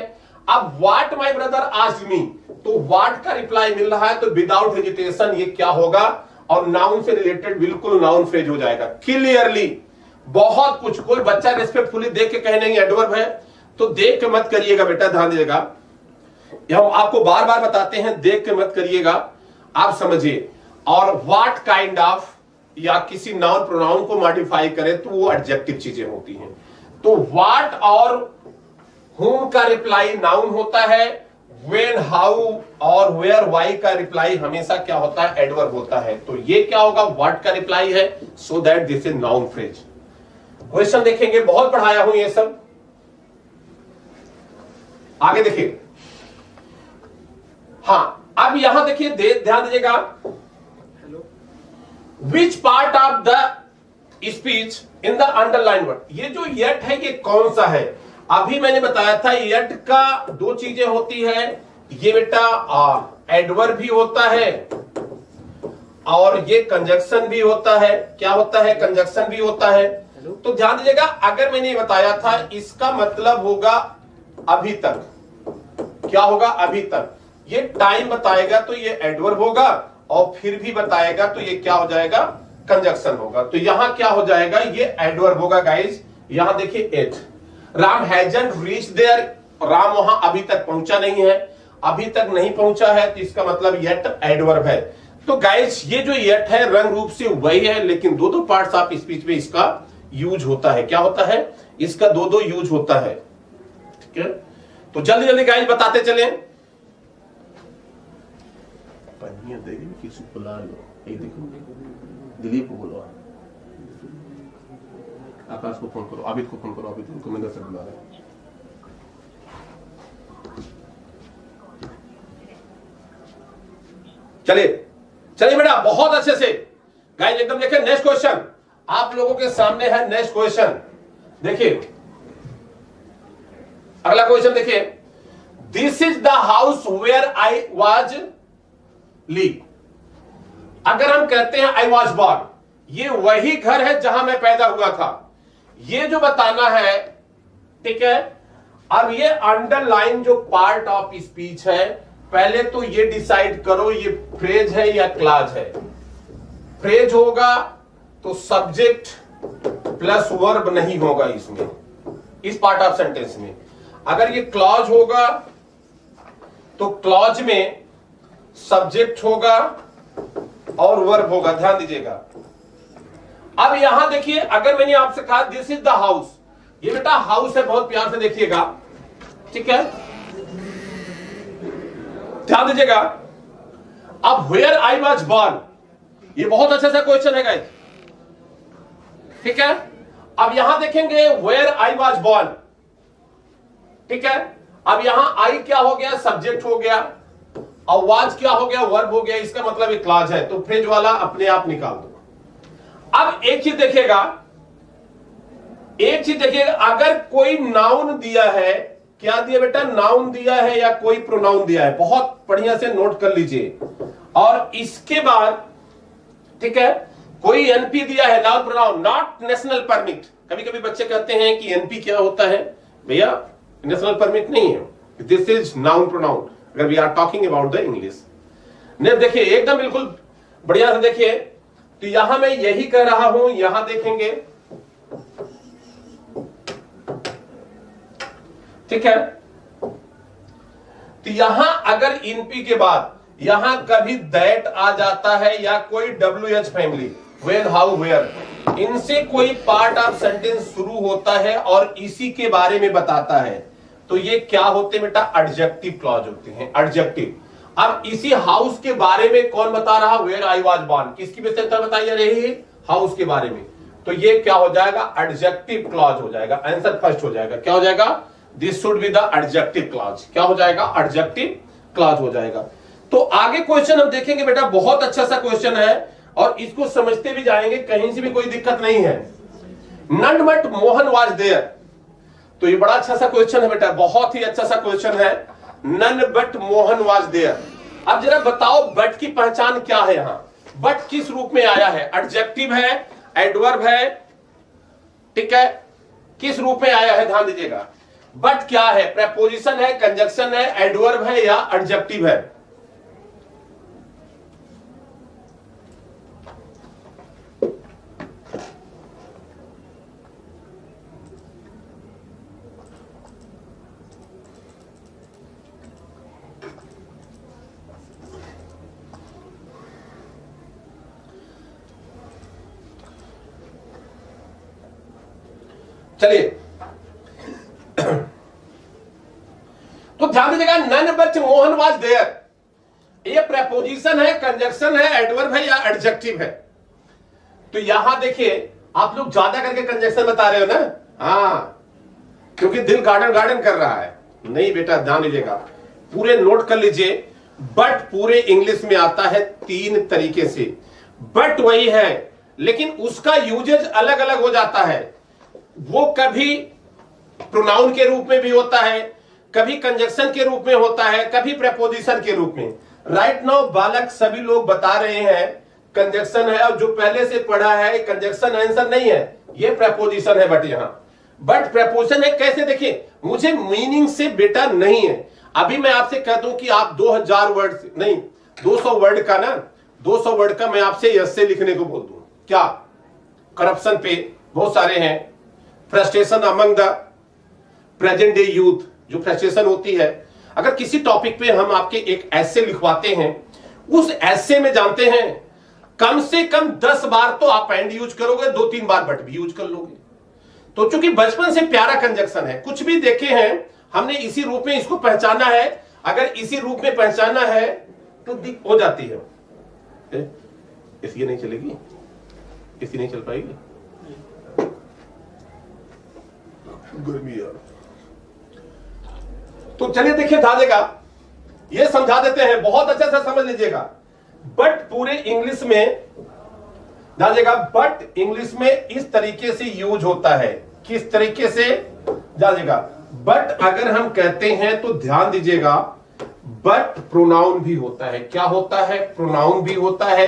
अब व्हाट माय ब्रदर आस्क्ड मी, तो व्हाट का रिप्लाई मिल रहा है, तो विदाउट हेजिटेशन ये क्या होगा, और नाउन से रिलेटेड बिल्कुल नाउन फ्रेज हो जाएगा क्लियरली। बहुत कुछ, कोई बच्चा रेस्पेक्टफुली देख के कहे नहीं एडवर्ब है, तो देख के मत करिएगा बेटा, ध्यान दीजिएगा, हम आपको बार बार बताते हैं, देख के मत करिएगा, आप समझिए। और व्हाट काइंड ऑफ या किसी नाउन प्रोनाउन को मॉडिफाई करे तो वो एडजेक्टिव चीजें होती हैं। तो व्हाट और whom का रिप्लाई नाउन होता है, when, how और where, why का रिप्लाई हमेशा क्या होता है? एडवर्ब होता है। तो ये क्या होगा? what का रिप्लाई है, so that this is noun phrase। Question देखेंगे, बहुत पढ़ाया हूं ये सब। आगे देखिए, हाँ अब यहां देखिए, ध्यान दीजिएगा, विच part of the speech in the underline word, ये जो यट है ये कौन सा है? अभी मैंने बताया था यट का दो चीजें होती है, ये बेटा एडवर्ब भी होता है और ये कंजक्शन भी होता है। क्या होता है? कंजक्शन भी होता है। तो ध्यान दीजिएगा, अगर मैंने बताया था इसका मतलब होगा अभी तक, क्या होगा? अभी तक। ये टाइम बताएगा तो ये एडवर्ब होगा, और फिर भी बताएगा तो ये क्या हो जाएगा? कंजक्शन होगा। तो यहां क्या हो जाएगा? ये एडवर्ब होगा गाइस। यहां देखिए, yet Ram hasn't reach there, Ram वहां अभी तक पहुंचा नहीं है, अभी तक नहीं पहुंचा है, तो इसका मतलब येट एडवर्ब है। तो गाइस ये जो येट है रंग रूप से वही है, लेकिन दो दो पार्ट्स ऑफ स्पीच में इसका यूज होता है। क्या होता है? इसका दो दो यूज होता है। ठीक है, तो जल्दी जल्दी गाइस बताते चले। किसी को ला लो, देखो दिलीप को बोलो, आकाश को फोन करो, आबिद को फोन करो, आबिद उनको मैं 10 बुला रहा है। चलिए चलिए बेटा, बहुत अच्छे से गाइस एकदम देखिए। नेक्स्ट क्वेश्चन आप लोगों के सामने है। नेक्स्ट क्वेश्चन देखिए, अगला क्वेश्चन देखिए, this is the house where I was live. अगर हम कहते हैं आई वाज बॉर्न, ये वही घर है जहां मैं पैदा हुआ था, ये जो बताना है। ठीक है, अब ये अंडरलाइन जो पार्ट ऑफ स्पीच है, पहले तो ये डिसाइड करो ये फ्रेज है या क्लाज है। फ्रेज होगा तो सब्जेक्ट प्लस वर्ब नहीं होगा इसमें, इस पार्ट ऑफ सेंटेंस में। अगर ये क्लॉज होगा तो क्लॉज में सब्जेक्ट होगा और वर्ब होगा, ध्यान दीजिएगा। अब यहां देखिए, अगर मैंने आपसे कहा दिस इज द हाउस, ये बेटा हाउस है, बहुत प्यार से देखिएगा, ठीक है, ध्यान दीजिएगा। अब वेयर आई वॉज बॉर्न, ये बहुत अच्छा सा क्वेश्चन है गाइस, ठीक है। अब यहां देखेंगे वेयर आई वॉज बॉर्न, ठीक है। अब यहां आई क्या हो गया, सब्जेक्ट हो गया, और वाज क्या हो गया, वर्ब हो गया, इसका मतलब एक क्लॉज है, तो फ्रेज वाला अपने आप निकाल दो। अब एक चीज देखिएगा, अगर कोई नाउन दिया है, क्या दिया बेटा, नाउन दिया है या कोई प्रोनाउन दिया है, बहुत बढ़िया से नोट कर लीजिए। और इसके बाद, ठीक है, कोई एनपी दिया है, noun pronoun, not national permit. कभी कभी बच्चे कहते हैं कि एनपी क्या होता है, भैया नेशनल परमिट नहीं है, दिस इज नाउन प्रोनाउन अगर we are talking about the English. नहीं देखिए, एकदम बिल्कुल बढ़िया से देखिए, तो यहां मैं यही कह रहा हूं, यहां देखेंगे, ठीक है। तो यहां अगर इनपी के बाद यहां कभी दैट आ जाता है या कोई WH family, when, how, where, इनसे कोई पार्ट ऑफ सेंटेंस शुरू होता है और इसी के बारे में बताता है, तो ये क्या होते हैं बेटा, एडजेक्टिव क्लॉज होते हैं, एडजेक्टिव। अब इसी हाउस के बारे में कौन बता रहा, वेयर आई वॉज बॉर्न, किसकी विशेषता बताई जा रही है, हाउस के बारे में, तो ये क्या हो जाएगा, एडजेक्टिव क्लॉज हो जाएगा। आंसर फर्स्ट हो जाएगा, क्या हो जाएगा, this should be the adjective clause, क्या हो जाएगा, एडजेक्टिव क्लॉज हो जाएगा। तो आगे क्वेश्चन हम देखेंगे बेटा, बहुत अच्छा सा क्वेश्चन है और इसको समझते भी जाएंगे, कहीं से भी कोई दिक्कत नहीं है। None but Mohan was there, तो ये बड़ा अच्छा सा क्वेश्चन है बेटा, बहुत ही अच्छा सा क्वेश्चन है। None but Mohan was there. अब जरा बताओ बट की पहचान क्या है, यहां बट किस रूप में आया है, एडजेक्टिव है, एडवर्ब है, ठीक है, किस रूप में आया है, ध्यान दीजिएगा। बट क्या है, प्रेपोजिशन है, कंजक्शन है, एडवर्ब है या एडजेक्टिव है। चलिए, तो ध्यान दीजिएगा, none but Mohan was there, ये प्रेपोजिशन है, कंजक्शन है, एडवर्ब है या एडजेक्टिव है। तो यहां देखिए, आप लोग ज्यादा करके कंजक्शन बता रहे हो ना, हाँ, क्योंकि दिल गार्डन गार्डन कर रहा है। नहीं बेटा, ध्यान दीजिएगा, पूरे नोट कर लीजिए। बट पूरे इंग्लिश में आता है 3 तरीके से, बट वही है लेकिन उसका यूजेज अलग अलग हो जाता है। वो कभी प्रोनाउन के रूप में भी होता है, कभी कंजक्शन के रूप में होता है, कभी प्रेपोजिशन के रूप में। राइट नाउ बालक सभी लोग बता रहे हैं कंजक्शन है, और जो पहले से पढ़ा है कंजक्शन आंसर नहीं है, ये प्रेपोजिशन है। बट यहां बट प्रेपोजिशन है, कैसे देखिए, मुझे मीनिंग से बेटा नहीं है। अभी मैं आपसे कह दूं कि आप 2000 वर्ड नहीं 200 वर्ड का ना 200 वर्ड का मैं आपसे एस्से लिखने को बोल दूं, क्या करप्शन पे बहुत सारे हैं, frustration among the present day youth, जो फ्रस्ट्रेशन होती है, अगर किसी टॉपिक पे हम आपके एक एस्से लिखवाते हैं, उस एस्से में जानते हैं कम से कम 10 बार तो आप एंड यूज करोगे, 2-3 बार बट भी यूज कर लोगे। तो चूंकि बचपन से प्यारा कंजक्शन है, कुछ भी देखे हैं हमने इसी रूप में इसको पहचाना है, अगर इसी रूप में पहचाना है तो दिक्कत हो जाती है। इसलिए नहीं चलेगी, इसलिए नहीं चल पाएगी, गर्मी यार। तो चलिए देखिए, ध्यान देगा, ये समझा देते हैं, बहुत अच्छा से समझ लीजिएगा। बट पूरे इंग्लिश में ध्यान देगा, बट इंग्लिश में इस तरीके से यूज होता है, किस तरीके से, ध्यान देगा। बट अगर हम कहते हैं तो ध्यान दीजिएगा, बट प्रोनाउन भी होता है, क्या होता है, प्रोनाउन भी होता है,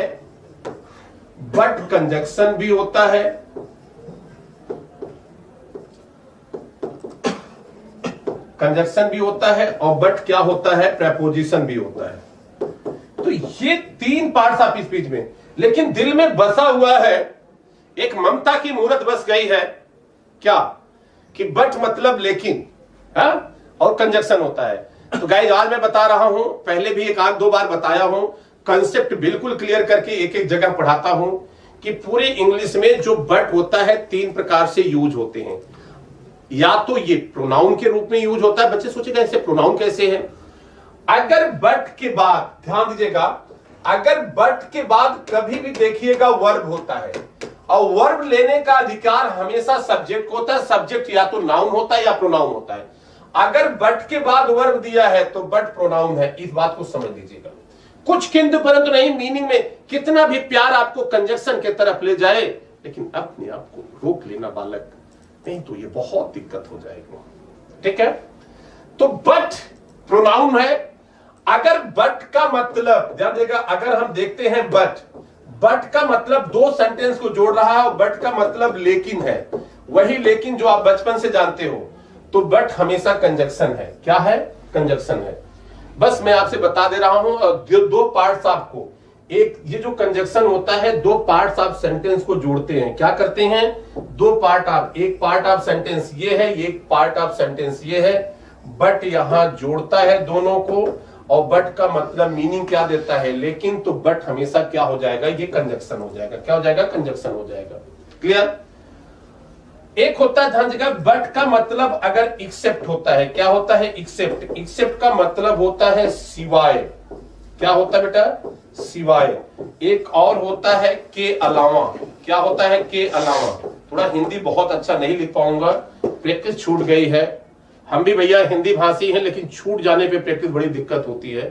बट कंजक्शन भी होता है, कंजक्शन भी होता है, और बट क्या होता है, प्रेपोजिशन भी होता है। तो ये 3 पार्ट्स ऑफ स्पीच में, लेकिन दिल में बसा हुआ है एक ममता की मूरत बस गई है क्या कि बट मतलब लेकिन, और कंजक्शन होता है। तो गाइस आज मैं बता रहा हूं, पहले भी एक आध दो बार बताया हूं, कंसेप्ट बिल्कुल क्लियर करके एक एक जगह पढ़ाता हूं कि पूरे इंग्लिश में जो बट होता है 3 प्रकार से यूज होते हैं। या तो ये प्रोनाउन के रूप में यूज होता है, बच्चे सोचेगा ऐसे प्रोनाउन कैसे है। अगर बट के बाद, ध्यान दीजिएगा, अगर बट के बाद कभी भी देखिएगा वर्ब होता है, और वर्ब लेने का अधिकार हमेशा सब्जेक्ट को होता है। सब्जेक्ट या तो नाउन होता है या प्रोनाउन होता है। अगर बट के बाद वर्ब दिया है तो बट प्रोनाउन है, इस बात को समझ लीजिएगा। कुछ किंतु परंतु नहीं मीनिंग में कितना भी प्यार आपको कंजक्शन के तरफ ले जाए, लेकिन अपने आप को रोक लेना बालक, नहीं तो ये बहुत दिक्कत हो जाएगी। ठीक है, तो बट प्रोनाउन है। अगर बट का मतलब, ध्यान देगा, अगर हम देखते हैं बट का मतलब 2 सेंटेंस को जोड़ रहा है, और बट का मतलब लेकिन है, वही लेकिन जो आप बचपन से जानते हो। तो बट हमेशा कंजक्शन है। क्या है? कंजक्शन है। बस मैं आपसे बता दे रहा हूं, जो 2 पार्ट्स आपको, एक ये जो कंजक्शन होता है, 2 पार्ट्स आप सेंटेंस को जोड़ते हैं। क्या करते हैं? 2 पार्ट आप, एक पार्ट ऑफ सेंटेंस ये है, एक पार्ट ऑफ सेंटेंस ये है। बट यहां जोड़ता है दोनों को, और बट का मतलब मीनिंग क्या देता है? लेकिन। तो बट हमेशा क्या हो जाएगा? ये कंजक्शन हो जाएगा। क्या हो जाएगा? कंजक्शन हो जाएगा। क्लियर? एक होता है, ध्यान दीजिएगा, बट का मतलब अगर एक्सेप्ट होता है। क्या होता है? एक्सेप्ट। एक्सेप्ट का मतलब होता है सिवाय। क्या होता है बेटा? सिवाय। एक और होता है के अलावा। क्या होता है? के अलावा। थोड़ा हिंदी बहुत अच्छा नहीं लिख पाऊंगा, प्रैक्टिस छूट गई है। हम भी भैया हिंदी भाषी हैं, लेकिन छूट जाने पे प्रैक्टिस बड़ी दिक्कत होती है।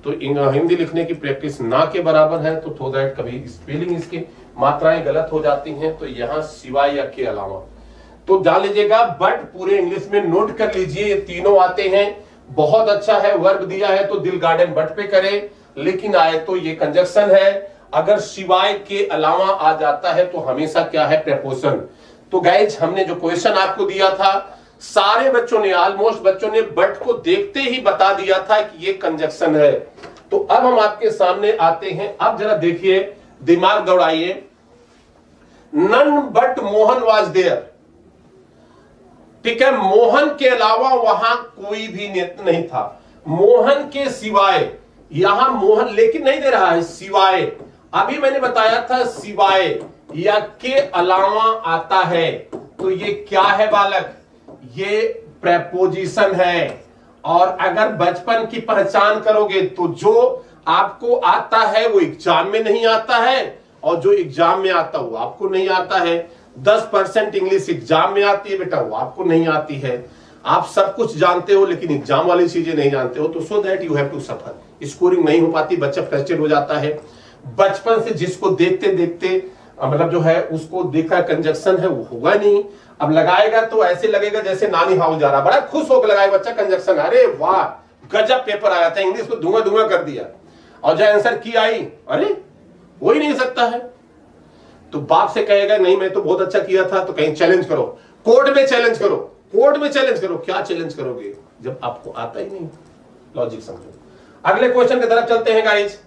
तो हिंदी लिखने की प्रैक्टिस ना के बराबर है, तो थोड़ा दैट कभी स्पेलिंग इसकी मात्राएं गलत हो जाती हैं। तो यहां सिवाय या के अलावा। तो जान लीजिएगा, बट पूरे इंग्लिश में नोट कर लीजिए, ये तीनों आते हैं। बहुत अच्छा है, वर्ब दिया है तो दिल गार्डन बट पे करे, लेकिन आए तो ये कंजक्शन है। अगर सिवाय के अलावा आ जाता है तो हमेशा क्या है? प्रेपोजिशन। तो गाइज हमने जो क्वेश्चन आपको दिया था, सारे बच्चों ने, ऑलमोस्ट बच्चों ने बट को देखते ही बता दिया था कि ये कंजक्शन है। तो अब हम आपके सामने आते हैं। अब जरा देखिए, दिमाग दौड़ाइए। None but Mohan was there. ठीक है, मोहन के अलावा वहां कोई भी नहीं था। मोहन के सिवाय, यहां मोहन लेकिन नहीं दे रहा है, सिवाय। अभी मैंने बताया था सिवाय या के अलावा आता है, तो ये क्या है बालक? ये प्रेपोजिशन है। और अगर बचपन की पहचान करोगे तो जो आपको आता है वो एग्जाम में नहीं आता है, और जो एग्जाम में आता है वो आपको नहीं आता है। 10% इंग्लिश एग्जाम में आती है बेटा, वो आपको नहीं आती है। आप सब कुछ जानते हो लेकिन एग्जाम वाली चीजें नहीं जानते हो, तो so that you have to suffer. Scoring नहीं हो पाती, बच्चा फ्रस्ट्रेट हो जाता है। बचपन से जिसको देखते देखते मतलब जो है उसको देखा कंजक्शन है, वो होगा नहीं। अब लगाएगा तो ऐसे लगेगा जैसे नानी हाउस जा रहा, बड़ा खुश होकर लगाएगा बच्चा कंजक्शन। अरे वाह, गजब पेपर आया था, इंग्लिश को धुआं धुआं कर दिया। और जो आंसर की आई, अरे हो ही नहीं सकता है। तो बाप से कहेगा नहीं मैं तो बहुत अच्छा किया था, तो कहीं चैलेंज करो, कोर्ट में चैलेंज करो, कोर्ट में चैलेंज करो। क्या चैलेंज करोगे जब आपको आता ही नहीं? लॉजिक समझो। अगले क्वेश्चन की तरफ चलते हैं गाइस।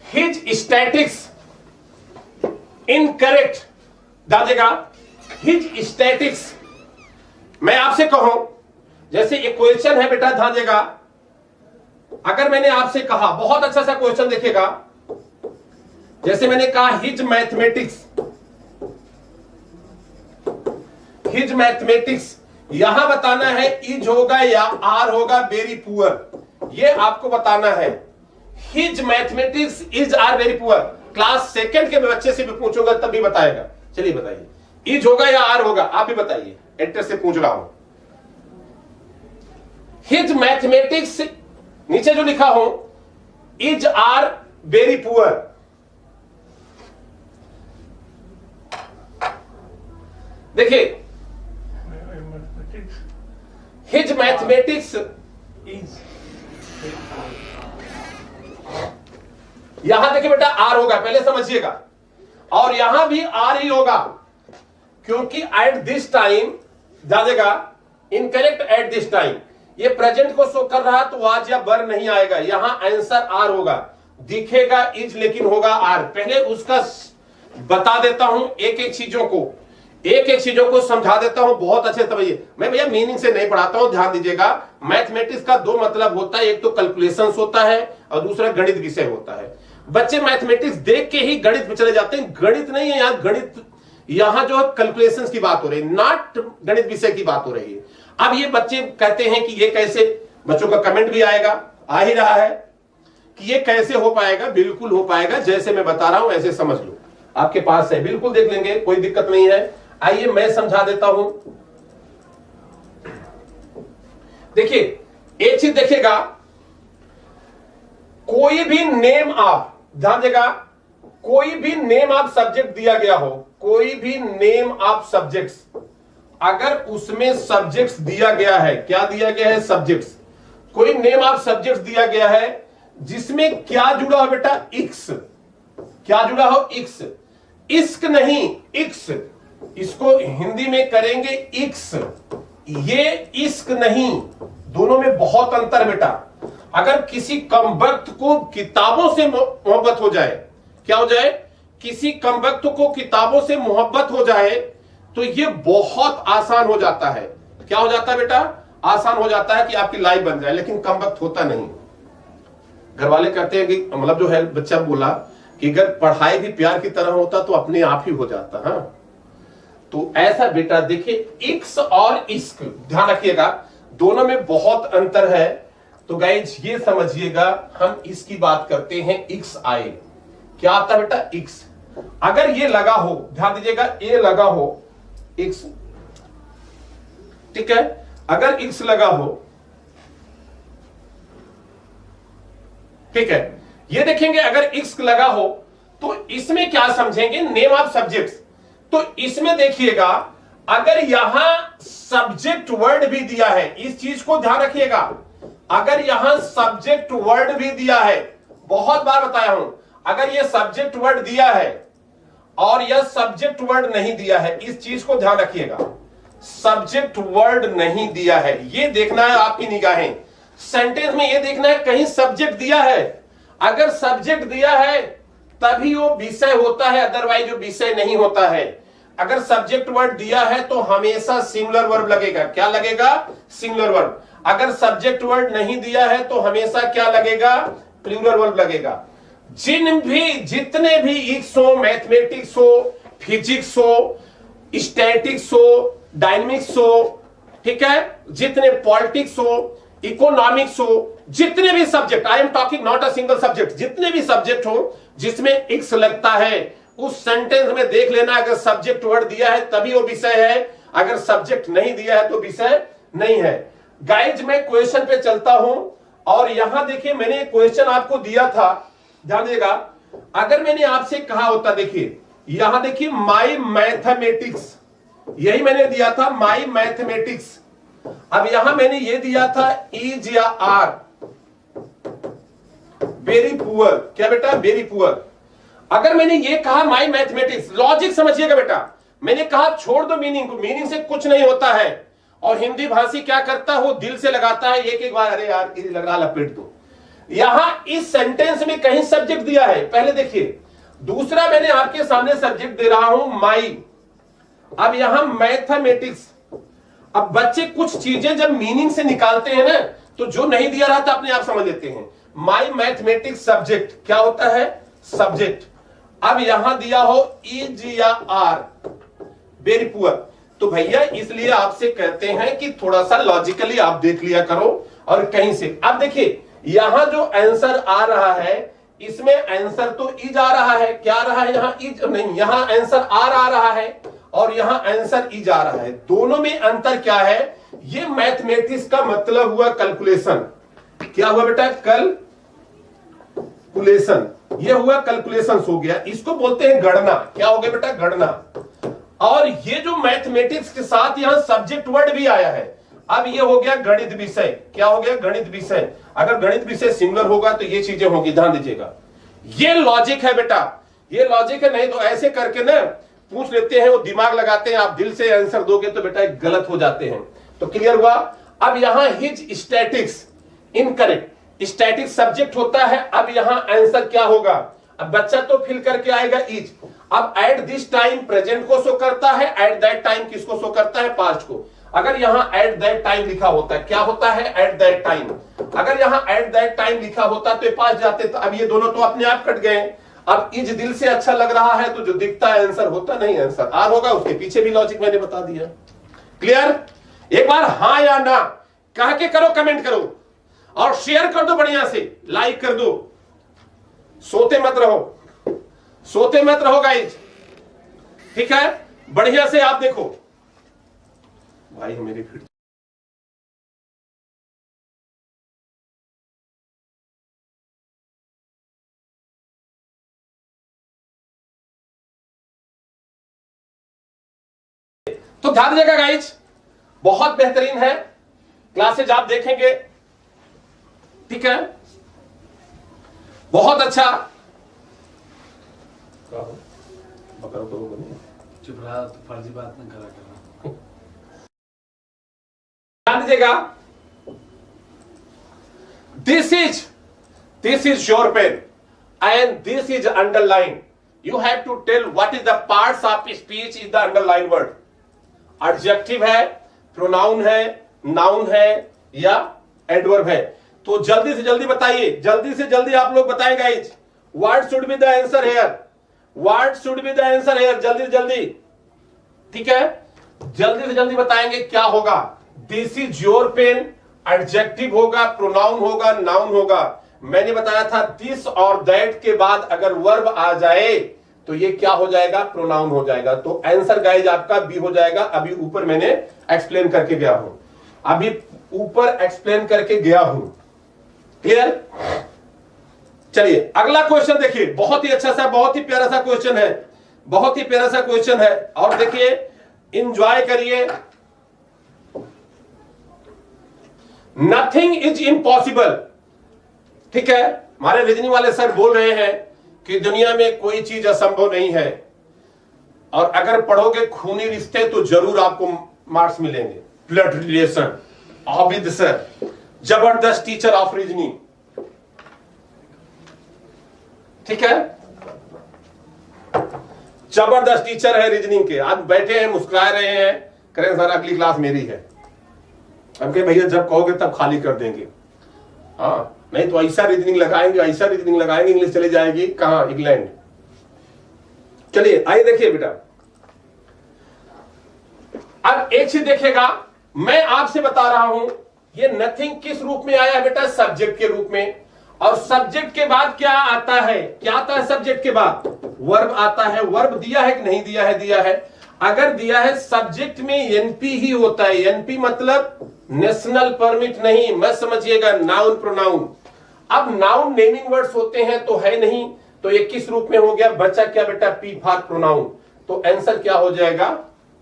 His statics incorrect. दादेगा, हिज स्टैटिक्स। मैं आपसे कहूं, जैसे एक क्वेश्चन है बेटा, ध्यान देगा। अगर मैंने आपसे कहा, बहुत अच्छा सा क्वेश्चन देखेगा, जैसे मैंने कहा हिज मैथमेटिक्स, हिज मैथमेटिक्स, यहां बताना है इज होगा या आर होगा वेरी पुअर, ये आपको बताना है। His mathematics is are very poor. Class second के बच्चे से भी पूछूंगा तब भी बताएगा। चलिए बताइए, इज होगा या आर होगा, आप भी बताइए। एंटर से पूछ रहा हूं। हिज मैथमेटिक्स, नीचे जो लिखा हो इज आर वेरी पुअर, देखिए हिज मैथमेटिक्स इज, यहां देखिए बेटा आर होगा, पहले समझिएगा, और यहां भी आर ही होगा, क्योंकि एट दिस टाइम जाएगा इनकरेक्ट एट दिस टाइम, ये प्रेजेंट को शो कर रहा, तो आज या वर नहीं आएगा, यहां आंसर आर होगा। दिखेगा इज लेकिन होगा आर। पहले उसका बता देता हूं एक एक चीजों को समझा देता हूं बहुत अच्छे तरीके। मैं भैया मीनिंग से नहीं पढ़ाता हूं, ध्यान दीजिएगा। मैथमेटिक्स का दो मतलब होता है, एक तो कैलकुलेशंस होता है और दूसरा गणित विषय होता है। बच्चे मैथमेटिक्स देख के ही गणित में चले जाते हैं, गणित नहीं है यहाँ, गणित यहां जो है कैलकुलेशंस की बात हो रही है, नॉट गणित विषय की बात हो रही है। अब ये बच्चे कहते हैं कि ये कैसे, बच्चों का कमेंट भी आएगा, आ ही रहा है कि ये कैसे हो पाएगा। बिल्कुल हो पाएगा, जैसे मैं बता रहा हूं ऐसे समझ लो, आपके पास है, बिल्कुल देख लेंगे, कोई दिक्कत नहीं है। आइए मैं समझा देता हूं। देखिए एक चीज देखिएगा, कोई भी नेम आप ध्यान देगा, कोई भी नेम आप सब्जेक्ट दिया गया हो, कोई भी नेम ऑफ सब्जेक्ट्स, अगर उसमें सब्जेक्ट्स दिया गया है, क्या दिया गया है, सब्जेक्ट्स, कोई नेम ऑफ सब्जेक्ट्स दिया गया है जिसमें क्या जुड़ा हो बेटा, इक्स, क्या जुड़ा हो, इक्स, इश्क नहीं इक्स, इसको हिंदी में करेंगे इक्स, ये इश्क नहीं, दोनों में बहुत अंतर बेटा। अगर किसी कमबख्त को किताबों से मोहब्बत हो जाए, क्या हो जाए, किसी कमबख्त को किताबों से मोहब्बत हो जाए तो ये बहुत आसान हो जाता है। क्या हो जाता है बेटा, आसान हो जाता है कि आपकी लाइफ बन जाए, लेकिन कमबख्त होता नहीं। घर वाले कहते हैं कि मतलब जो है बच्चा बोला कि अगर पढ़ाई भी प्यार की तरह होता तो अपने आप ही हो जाता। हाँ, तो ऐसा बेटा देखिए, इक्स और इश्क ध्यान रखिएगा, दोनों में बहुत अंतर है। तो गाइज ये समझिएगा, हम इसकी बात करते हैं, इक्स आए, क्या आता है बेटा, इक्स। अगर ये लगा हो, ध्यान दीजिएगा, ये लगा हो इक्स, ठीक है, अगर इक्स लगा हो, ठीक है, ये देखेंगे अगर इक्स लगा हो तो इसमें क्या समझेंगे, नेम ऑफ सब्जेक्ट्स। तो इसमें देखिएगा अगर यहां सब्जेक्ट वर्ड भी दिया है, इस चीज को ध्यान रखिएगा, अगर यहां सब्जेक्ट वर्ड भी दिया है, बहुत बार बताया हूं, अगर यह सब्जेक्ट वर्ड दिया है और यह सब्जेक्ट वर्ड नहीं दिया है, इस चीज को ध्यान रखिएगा, सब्जेक्ट वर्ड नहीं दिया है, ये देखना है आपकी निगाहें, सेंटेंस में ये देखना है कहीं सब्जेक्ट दिया है, अगर सब्जेक्ट दिया है तभी वो विषय होता है, अदरवाइज वो विषय नहीं होता है। अगर सब्जेक्ट वर्ड दिया है तो हमेशा सिंगुलर वर्ब लगेगा, क्या लगेगा, सिंगुलर वर्ब। अगर सब्जेक्ट वर्ड नहीं दिया है तो हमेशा क्या लगेगा, प्लूरल वर्ब लगेगा। जितने भी इक्स हो, मैथमेटिक्स हो, फिजिक्स हो, स्टैटिक्स हो, डायनेमिक्स हो, ठीक है, जितने पॉलिटिक्स हो, इकोनॉमिक्स हो, जितने भी subject, I am talking not a single subject, जितने भी सब्जेक्ट हो जिसमें इक्स लगता है, उस सेंटेंस में देख लेना अगर सब्जेक्ट वर्ड दिया है तभी वो विषय है, अगर सब्जेक्ट नहीं दिया है तो विषय नहीं है। गाइज मैं क्वेश्चन पे चलता हूं और यहां देखिए मैंने क्वेश्चन आपको दिया था, ध्यान दीजिएगा, अगर मैंने आपसे कहा होता, देखिए यहां देखिए माई मैथमेटिक्स, यही मैंने दिया था माई मैथमेटिक्स, अब यहां मैंने ये दिया था इज या आर, वेरी पुअर, क्या बेटा, वेरी पुअर। अगर मैंने ये कहा माई मैथमेटिक्स, लॉजिक समझिएगा बेटा, मैंने कहा छोड़ दो मीनिंग को, मीनिंग से कुछ नहीं होता है, और हिंदी भाषी क्या करता है, वो दिल से लगाता है, एक एक बार अरे यार ये लग रहा, लपेट दो। यहां इस सेंटेंस में कहीं सब्जेक्ट दिया है, पहले देखिए, दूसरा मैंने आपके सामने सब्जेक्ट दे रहा हूं माई, अब यहां मैथमेटिक्स। अब बच्चे कुछ चीजें जब मीनिंग से निकालते हैं ना, तो जो नहीं दिया रहा था अपने आप समझ लेते हैं। माई मैथमेटिक्स सब्जेक्ट क्या होता है, सब्जेक्ट। अब यहां दिया हो इज या आर, वेरी पुअर। तो भैया इसलिए आपसे कहते हैं कि थोड़ा सा लॉजिकली आप देख लिया करो और कहीं से। अब देखिए यहां जो आंसर आ रहा है, इसमें आंसर तो इज आ रहा है, क्या आ रहा है, यहां इज नहीं, यहां आंसर आर आ रहा है और यहां आंसर इज आ रहा है, दोनों में अंतर क्या है, ये मैथमेटिक्स का मतलब हुआ कैलकुलेशन। क्या हुआ बेटा, कैलकुलेशन, ये हुआ कैलकुलेशन हो गया, इसको बोलते हैं गणना। क्या हो गया बेटा, गणना। और ये जो मैथमेटिक्स के साथ यहां सब्जेक्ट वर्ड भी आया है, अब ये हो गया गणित विषय। क्या हो गया, गणित विषय। अगर गणित विषय सिंगुलर होगा तो ये चीजें होंगी, ध्यान दीजिएगा, ये लॉजिक है बेटा, ये लॉजिक है। नहीं तो ऐसे करके ना पूछ लेते हैं, वो दिमाग लगाते हैं, आप दिल से आंसर दोगे तो बेटा गलत हो जाते हैं। तो क्लियर हुआ। अब यहां his statics, incorrect, static subject होता है। अब यहां आंसर क्या होगा, अब बच्चा तो फिल करके आएगा इज। अब एट दिस टाइम प्रेजेंट को शो करता है, एट दैट टाइम किसको शो करता है, पास्ट को। अगर यहां एट दैट टाइम लिखा होता है, क्या होता है एट दैट टाइम, अगर यहां एट दैट टाइम लिखा होता तो ये पास्ट जाते, तो अब ये दोनों तो अपने आप कट गए। अब इज दिल से अच्छा लग रहा है तो जो दिखता है आंसर होता नहीं, आंसर आर होगा। उसके पीछे भी लॉजिक मैंने बता दिया। क्लियर? एक बार हां या ना कह के करो, कमेंट करो और शेयर कर दो, बढ़िया से लाइक कर दो। सोते मत रहो, सोते मत रहो गाइज, ठीक है? बढ़िया से आप देखो भाई मेरी फिर तो ध्यान दीजिएगा गाइज, बहुत बेहतरीन है क्लासेज आप देखेंगे, ठीक है? बहुत अच्छा। चुप रहा तो फर्जी बात न करा करना। ध्यान दीजिएगा, this is your pen and this is underline. You have to tell what is the parts of speech is the underline word. Adjective है, प्रोनाउन है, नाउन है या एडवर्ब है। तो जल्दी से जल्दी बताइए, जल्दी से जल्दी आप लोग बताएं guys, what should be the answer here, what should be the answer here, जल्दी से जल्दी, ठीक है? जल्दी से जल्दी बताएंगे क्या होगा। This is your pen adjective होगा, प्रोनाउन होगा, नाउन होगा। मैंने बताया था दिस और दैट के बाद अगर वर्ब आ जाए तो ये क्या हो जाएगा, प्रोनाउन हो जाएगा। तो आंसर गाइज आपका बी हो जाएगा। अभी ऊपर मैंने एक्सप्लेन करके गया हूं, अभी ऊपर एक्सप्लेन करके गया हूं। क्लियर? चलिए अगला क्वेश्चन देखिए, बहुत ही अच्छा सा, बहुत ही प्यारा सा क्वेश्चन है, बहुत ही प्यारा सा क्वेश्चन है। और देखिए इंजॉय करिए। नथिंग इज इम्पॉसिबल, ठीक है? हमारे रीजनिंग वाले सर बोल रहे हैं कि दुनिया में कोई चीज असंभव नहीं है, और अगर पढ़ोगे खूनी रिश्ते तो जरूर आपको मार्क्स मिलेंगे। ब्लड रिलेशन, आबिद सर जबरदस्त टीचर ऑफ रीजनिंग, ठीक है? जबरदस्त टीचर है रीजनिंग के। आज बैठे हैं, मुस्कुरा रहे हैं, करें सर अगली क्लास मेरी है। अब के भैया जब कहोगे तब खाली कर देंगे। हाँ, नहीं तो ऐसा रीजनिंग लगाएंगे, ऐसा रीजनिंग लगाएंगे, इंग्लिश चली जाएगी कहां, इंग्लैंड। चलिए आइए देखिए बेटा, अब एक चीज देखिएगा, मैं आपसे बता रहा हूं ये नथिंग किस रूप में आया है बेटा, सब्जेक्ट के रूप में। और सब्जेक्ट के बाद क्या आता है, क्या आता है सब्जेक्ट के बाद, वर्ब आता है। वर्ब दिया है कि नहीं दिया है, दिया है। अगर दिया है सब्जेक्ट में एनपी ही होता है। एनपी मतलब नेशनल परमिट नहीं, मत समझिएगा, नाउन प्रोनाउन। अब नाउन नेमिंग वर्ड्स होते हैं तो है नहीं, तो ये किस रूप में हो गया, बचा क्या बेटा, पी फॉर प्रोनाउन। तो आंसर क्या हो जाएगा,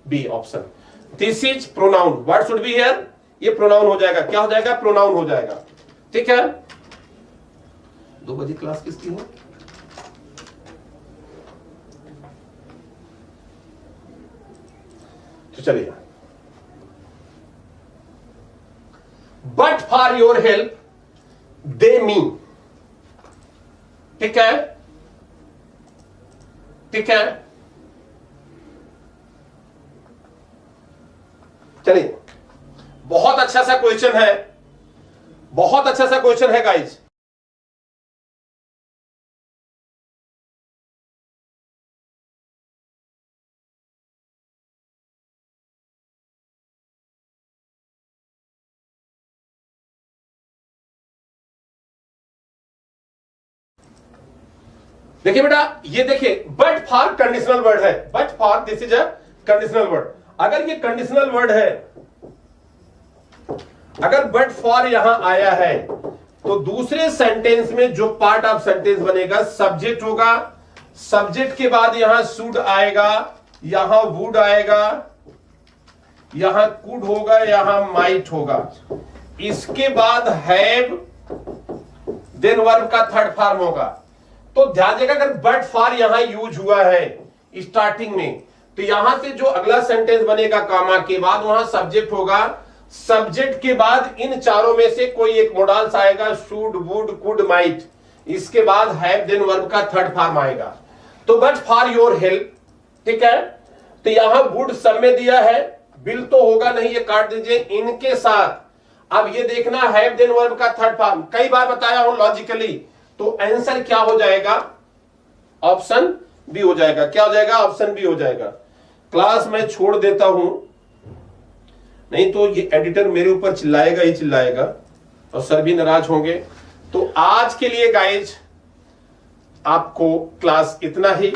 B option. This is pronoun, what should be here, ये प्रोनाउन हो जाएगा। क्या हो जाएगा, प्रोनाउन हो जाएगा, ठीक है? 2 बजे क्लास किसकी है? तो चलिए, बट फॉर योर हेल्प दे मी, ठीक है? ठीक है, चलिए बहुत अच्छा सा क्वेश्चन है, बहुत अच्छा सा क्वेश्चन है गाइज। देखिए बेटा, ये देखिए, बट फॉर कंडीशनल वर्ड है, but for this is a conditional word. अगर ये कंडीशनल वर्ड है, अगर बट फॉर यहां आया है तो दूसरे सेंटेंस में जो पार्ट ऑफ सेंटेंस बनेगा सब्जेक्ट होगा। सब्जेक्ट के बाद यहां शुड आएगा, यहां वुड आएगा, यहां कुड होगा, यहां माइट होगा। इसके बाद हैव, देन वर्ब का थर्ड फॉर्म होगा। तो ध्यान देगा, अगर बट फॉर यहां यूज हुआ है स्टार्टिंग में, तो यहां से जो अगला सेंटेंस बनेगा कामा के बाद, वहां सब्जेक्ट होगा। सब्जेक्ट के बाद इन चारों में से कोई एक मोडाल्स आएगा, शुड, वुड, कुड, माइट। इसके बाद हैव, देन वर्ब का थर्ड फॉर्म आएगा। तो बट फॉर योर हेल्प, ठीक है। तो यहां वुड सब में दिया है, बिल तो होगा नहीं, ये काट दीजिए। इनके साथ अब ये देखना हैव देन वर्ब का थर्ड फॉर्म, कई बार बताया हूं लॉजिकली। तो आंसर क्या हो जाएगा? ऑप्शन बी हो जाएगा। क्या हो जाएगा? ऑप्शन बी हो जाएगा। क्लास मैं छोड़ देता हूं, नहीं तो ये एडिटर मेरे ऊपर चिल्लाएगा ही चिल्लाएगा और सर भी नाराज होंगे। तो आज के लिए गाइज आपको क्लास इतना ही,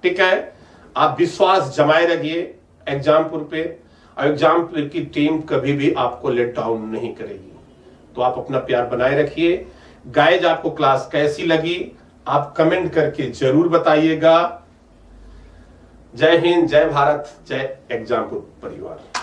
ठीक है। आप विश्वास जमाए रखिए एग्जामपुर पे, और एग्जामपुर की टीम कभी भी आपको लेट डाउन नहीं करेगी। तो आप अपना प्यार बनाए रखिए। गाइज आपको क्लास कैसी लगी आप कमेंट करके जरूर बताइएगा। जय हिंद, जय भारत, जय एग्जामपुर परिवार।